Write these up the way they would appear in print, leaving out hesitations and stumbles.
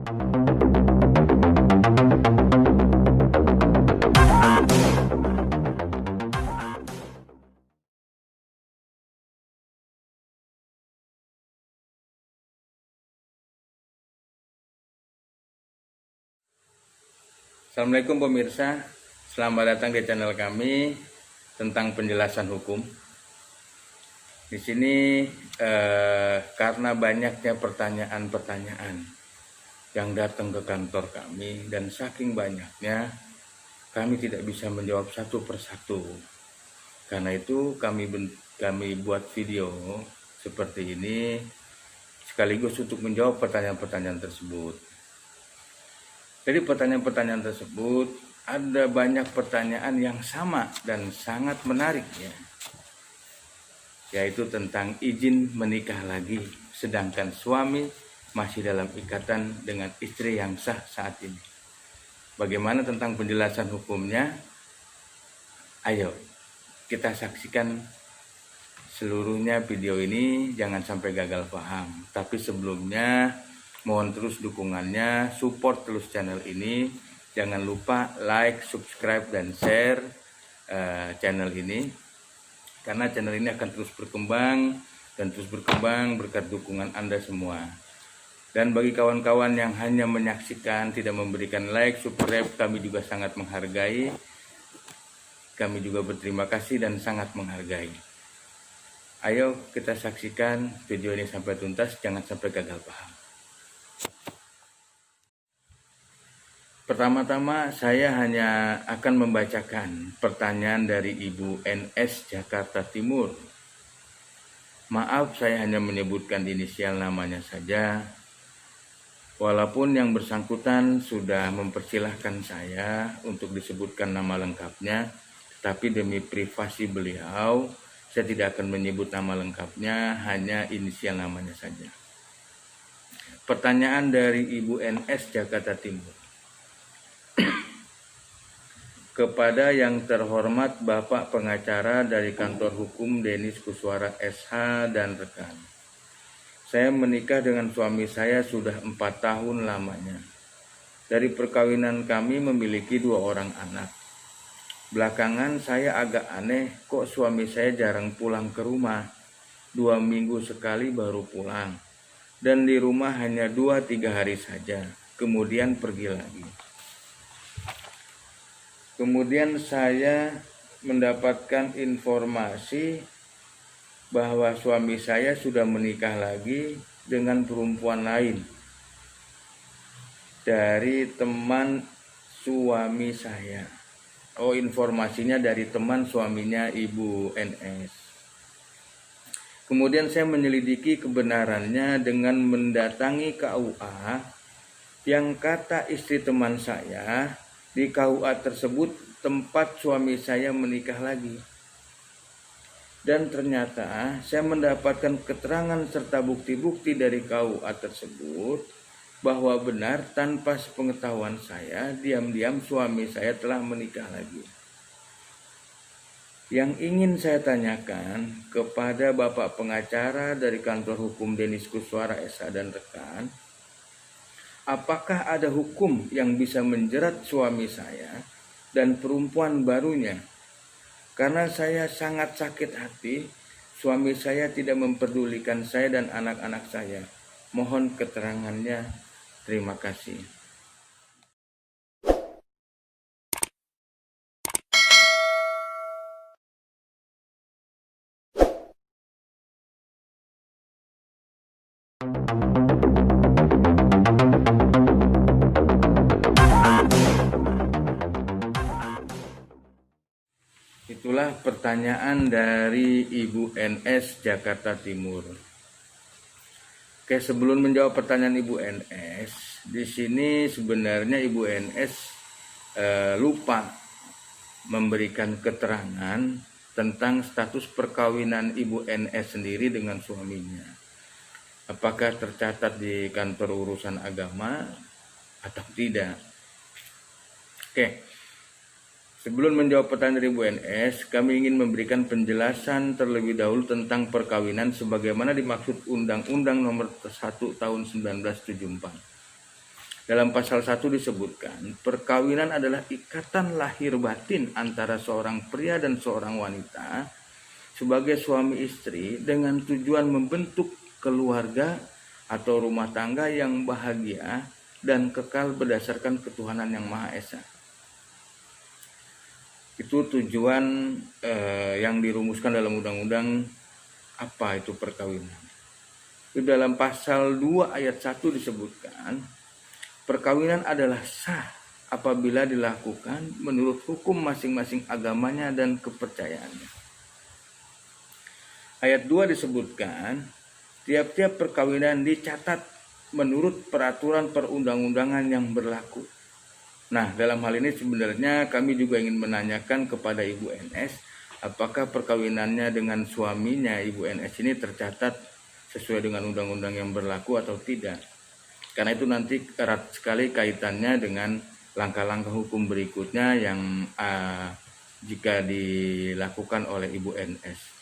Assalamualaikum pemirsa, selamat datang di channel kami tentang penjelasan hukum. Di sini karena banyaknya pertanyaan-pertanyaan yang datang ke kantor kami dan saking banyaknya kami tidak bisa menjawab satu persatu. Karena itu kami buat video seperti ini sekaligus untuk menjawab pertanyaan-pertanyaan tersebut. Jadi pertanyaan-pertanyaan tersebut ada banyak pertanyaan yang sama dan sangat menarik ya. Yaitu tentang izin menikah lagi sedangkan suami masih dalam ikatan dengan istri yang sah saat ini. Bagaimana tentang penjelasan hukumnya? Ayo kita saksikan seluruhnya video ini, jangan sampai gagal paham. Tapi sebelumnya mohon terus dukungannya, support terus channel ini. Jangan lupa like, subscribe, dan share channel ini. Karena channel ini akan terus berkembang dan terus berkembang berkat dukungan Anda semua. Dan bagi kawan-kawan yang hanya menyaksikan, tidak memberikan like, subscribe, kami juga sangat menghargai. Kami juga berterima kasih dan sangat menghargai. Ayo kita saksikan video ini sampai tuntas, jangan sampai gagal paham. Pertama-tama saya hanya akan membacakan pertanyaan dari Ibu NS Jakarta Timur. Maaf saya hanya menyebutkan inisial namanya saja. Walaupun yang bersangkutan sudah mempersilahkan saya untuk disebutkan nama lengkapnya, tapi demi privasi beliau, saya tidak akan menyebut nama lengkapnya, hanya inisial namanya saja. Pertanyaan dari Ibu NS Jakarta Timur. Kepada yang terhormat Bapak pengacara dari kantor hukum Denis Kuswara SH dan rekan. Saya menikah dengan suami saya sudah 4 tahun lamanya. Dari perkawinan kami memiliki 2 orang anak. Belakangan saya agak aneh kok suami saya jarang pulang ke rumah. 2 minggu sekali baru pulang. Dan di rumah hanya 2-3 hari saja. Kemudian pergi lagi. Kemudian saya mendapatkan informasi bahwa suami saya sudah menikah lagi dengan perempuan lain dari teman suami saya. Oh, informasinya dari teman suaminya Ibu NS. Kemudian saya menyelidiki kebenarannya dengan mendatangi KUA yang kata istri teman saya, di KUA tersebut tempat suami saya menikah lagi. Dan ternyata saya mendapatkan keterangan serta bukti-bukti dari KUA tersebut bahwa benar tanpa sepengetahuan saya, diam-diam suami saya telah menikah lagi. Yang ingin saya tanyakan kepada Bapak pengacara dari kantor hukum Denis Kuswara SH dan rekan, apakah ada hukum yang bisa menjerat suami saya dan perempuan barunya? Karena saya sangat sakit hati, suami saya tidak memperdulikan saya dan anak-anak saya. Mohon keterangannya. Terima kasih. Itulah pertanyaan dari Ibu NS Jakarta Timur. Oke, sebelum menjawab pertanyaan Ibu NS, di sini sebenarnya Ibu NS lupa memberikan keterangan tentang status perkawinan Ibu NS sendiri dengan suaminya. Apakah tercatat di kantor urusan agama atau tidak? Oke. Sebelum menjawab pertanyaan dari Bu NS, kami ingin memberikan penjelasan terlebih dahulu tentang perkawinan sebagaimana dimaksud Undang-Undang Nomor 1 Tahun 1974. Dalam pasal 1 disebutkan, perkawinan adalah ikatan lahir batin antara seorang pria dan seorang wanita sebagai suami istri dengan tujuan membentuk keluarga atau rumah tangga yang bahagia dan kekal berdasarkan ketuhanan yang Maha Esa. Itu tujuan yang dirumuskan dalam undang-undang apa itu perkawinan. Di dalam pasal 2 ayat 1 disebutkan, perkawinan adalah sah apabila dilakukan menurut hukum masing-masing agamanya dan kepercayaannya. Ayat 2 disebutkan, tiap-tiap perkawinan dicatat menurut peraturan perundang-undangan yang berlaku. Nah, dalam hal ini sebenarnya kami juga ingin menanyakan kepada Ibu NS, apakah perkawinannya dengan suaminya Ibu NS ini tercatat sesuai dengan undang-undang yang berlaku atau tidak. Karena itu nanti erat sekali kaitannya dengan langkah-langkah hukum berikutnya yang jika dilakukan oleh Ibu NS.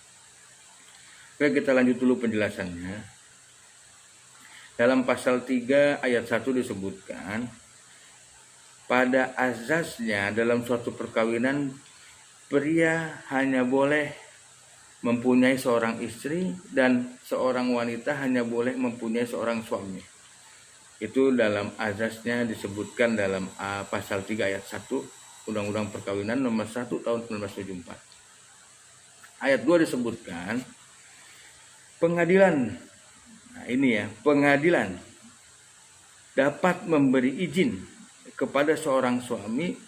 Oke, kita lanjut dulu penjelasannya. Dalam pasal 3 ayat 1 disebutkan, pada azasnya dalam suatu perkawinan, pria hanya boleh mempunyai seorang istri dan seorang wanita hanya boleh mempunyai seorang suami. Itu dalam azasnya disebutkan dalam pasal 3 ayat 1 Undang-Undang Perkawinan nomor 1 tahun 1974. Ayat 2 disebutkan, pengadilan, nah ini ya, pengadilan dapat memberi izin kepada seorang suami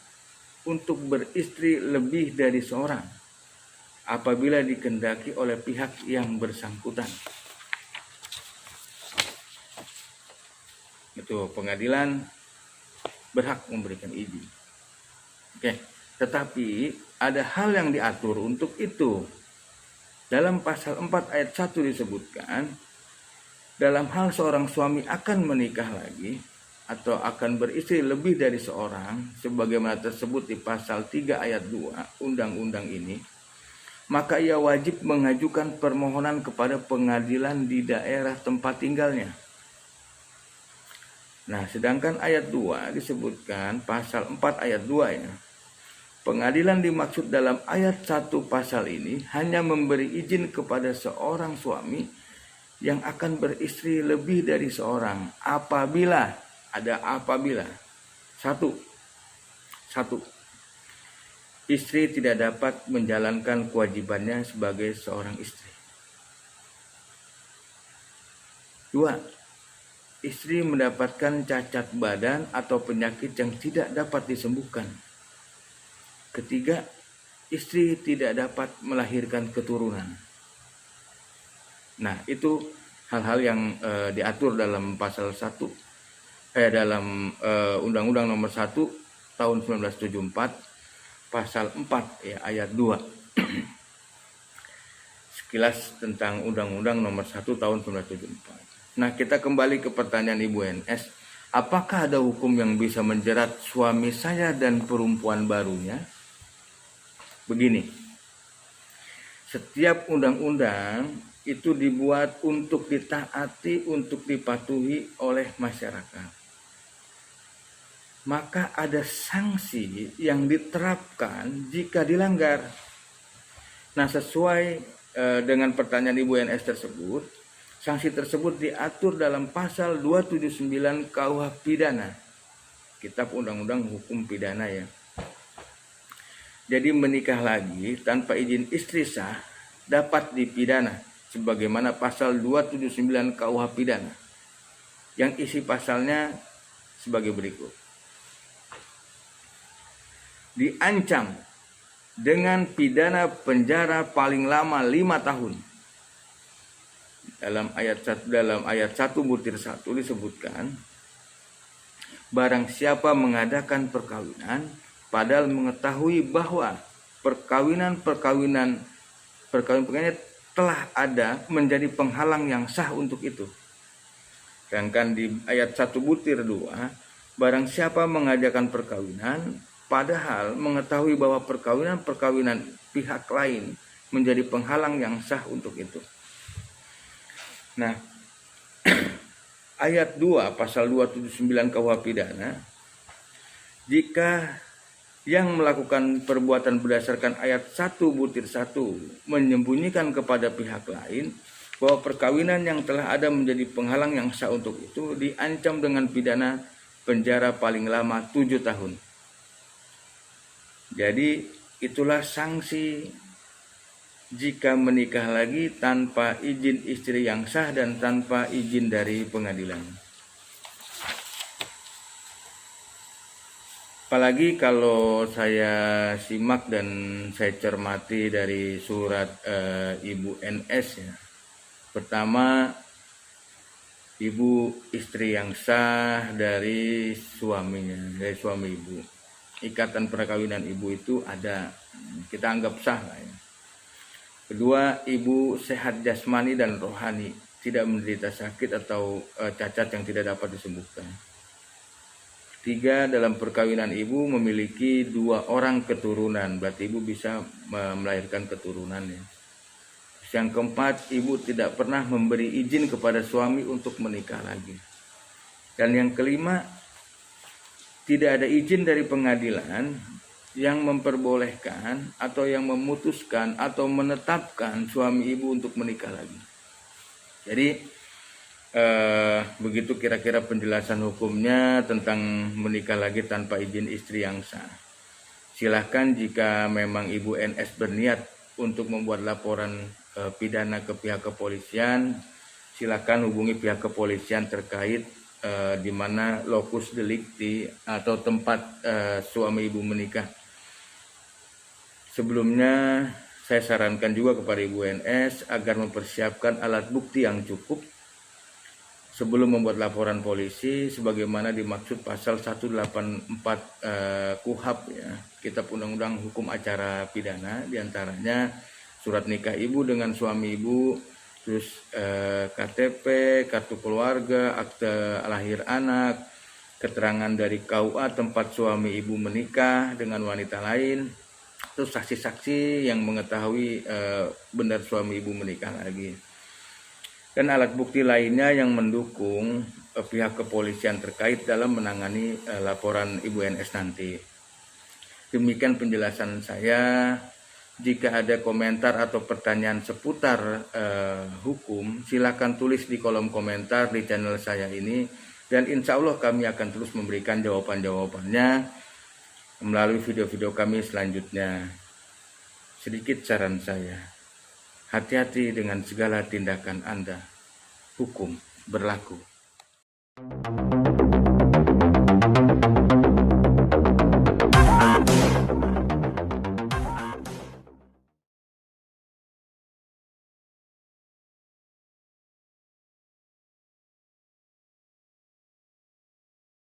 untuk beristri lebih dari seorang apabila dikehendaki oleh pihak yang bersangkutan. Itu pengadilan berhak memberikan izin. Oke, tetapi ada hal yang diatur untuk itu. Dalam pasal 4 ayat 1 disebutkan, dalam hal seorang suami akan menikah lagi atau akan beristri lebih dari seorang, sebagaimana tersebut di pasal 3 ayat 2 undang-undang ini, maka ia wajib mengajukan permohonan kepada pengadilan di daerah tempat tinggalnya. Nah, sedangkan ayat 2 disebutkan pasal 4 ayat 2 ya. Pengadilan dimaksud dalam ayat 1 pasal ini hanya memberi izin kepada seorang suami yang akan beristri lebih dari seorang apabila satu, istri tidak dapat menjalankan kewajibannya sebagai seorang istri. 2, istri mendapatkan cacat badan atau penyakit yang tidak dapat disembuhkan. 3, istri tidak dapat melahirkan keturunan. Nah, itu hal-hal yang diatur dalam pasal 1 dalam Undang-Undang nomor 1 tahun 1974 pasal 4 ya, ayat 2. Sekilas tentang Undang-Undang nomor 1 tahun 1974. Nah, kita kembali ke pertanyaan Ibu NS, apakah ada hukum yang bisa menjerat suami saya dan perempuan barunya? Begini, setiap undang-undang itu dibuat untuk ditaati, untuk dipatuhi oleh masyarakat. Maka ada sanksi yang diterapkan jika dilanggar. Nah, sesuai dengan pertanyaan Ibu NS tersebut, sanksi tersebut diatur dalam pasal 279 KUH Pidana, Kitab Undang-Undang Hukum Pidana ya. Jadi menikah lagi tanpa izin istri sah dapat dipidana sebagaimana pasal 279 KUH Pidana. Yang isi pasalnya sebagai berikut. Diancam dengan pidana penjara paling lama 5 tahun. Dalam ayat 1 butir 1 disebutkan, barang siapa mengadakan perkawinan padahal mengetahui bahwa perkawinan telah ada menjadi penghalang yang sah untuk itu. Sedangkan di ayat 1 butir 2, barang siapa mengadakan perkawinan padahal mengetahui bahwa perkawinan pihak lain menjadi penghalang yang sah untuk itu. Nah, ayat 2 pasal 279 KUH pidana, jika yang melakukan perbuatan berdasarkan ayat 1/1 menyembunyikan kepada pihak lain bahwa perkawinan yang telah ada menjadi penghalang yang sah untuk itu, diancam dengan pidana penjara paling lama 7 tahun. Jadi itulah sanksi jika menikah lagi tanpa izin istri yang sah dan tanpa izin dari pengadilan. Apalagi kalau saya simak dan saya cermati dari surat Ibu NS ya. Pertama, ibu istri yang sah dari suaminya, dari suami ibu. Ikatan perkawinan ibu itu ada, kita anggap sah lah ya. Kedua, ibu sehat jasmani dan rohani, tidak menderita sakit atau cacat yang tidak dapat disembuhkan. Tiga, dalam perkawinan ibu memiliki 2 orang keturunan, berarti ibu bisa melahirkan keturunan ya. Yang keempat, ibu tidak pernah memberi izin kepada suami untuk menikah lagi. Dan yang kelima, tidak ada izin dari pengadilan yang memperbolehkan atau yang memutuskan atau menetapkan suami ibu untuk menikah lagi. Jadi begitu kira-kira penjelasan hukumnya tentang menikah lagi tanpa izin istri yang sah. Silahkan jika memang Ibu NS berniat untuk membuat laporan pidana ke pihak kepolisian, silahkan hubungi pihak kepolisian terkait di mana lokus delikti atau tempat suami ibu menikah. Sebelumnya saya sarankan juga kepada Ibu NS agar mempersiapkan alat bukti yang cukup sebelum membuat laporan polisi sebagaimana dimaksud pasal 184 KUHP ya, Kitab Undang-Undang Hukum Acara Pidana, diantaranya surat nikah ibu dengan suami ibu, terus KTP, kartu keluarga, akte lahir anak, keterangan dari KUA tempat suami ibu menikah dengan wanita lain, terus saksi-saksi yang mengetahui benar suami ibu menikah lagi. Dan alat bukti lainnya yang mendukung pihak kepolisian terkait dalam menangani laporan Ibu NS nanti. Demikian penjelasan saya. Jika ada komentar atau pertanyaan seputar hukum, silakan tulis di kolom komentar di channel saya ini. Dan insya Allah kami akan terus memberikan jawaban-jawabannya melalui video-video kami selanjutnya. Sedikit saran saya. Hati-hati dengan segala tindakan Anda. Hukum berlaku.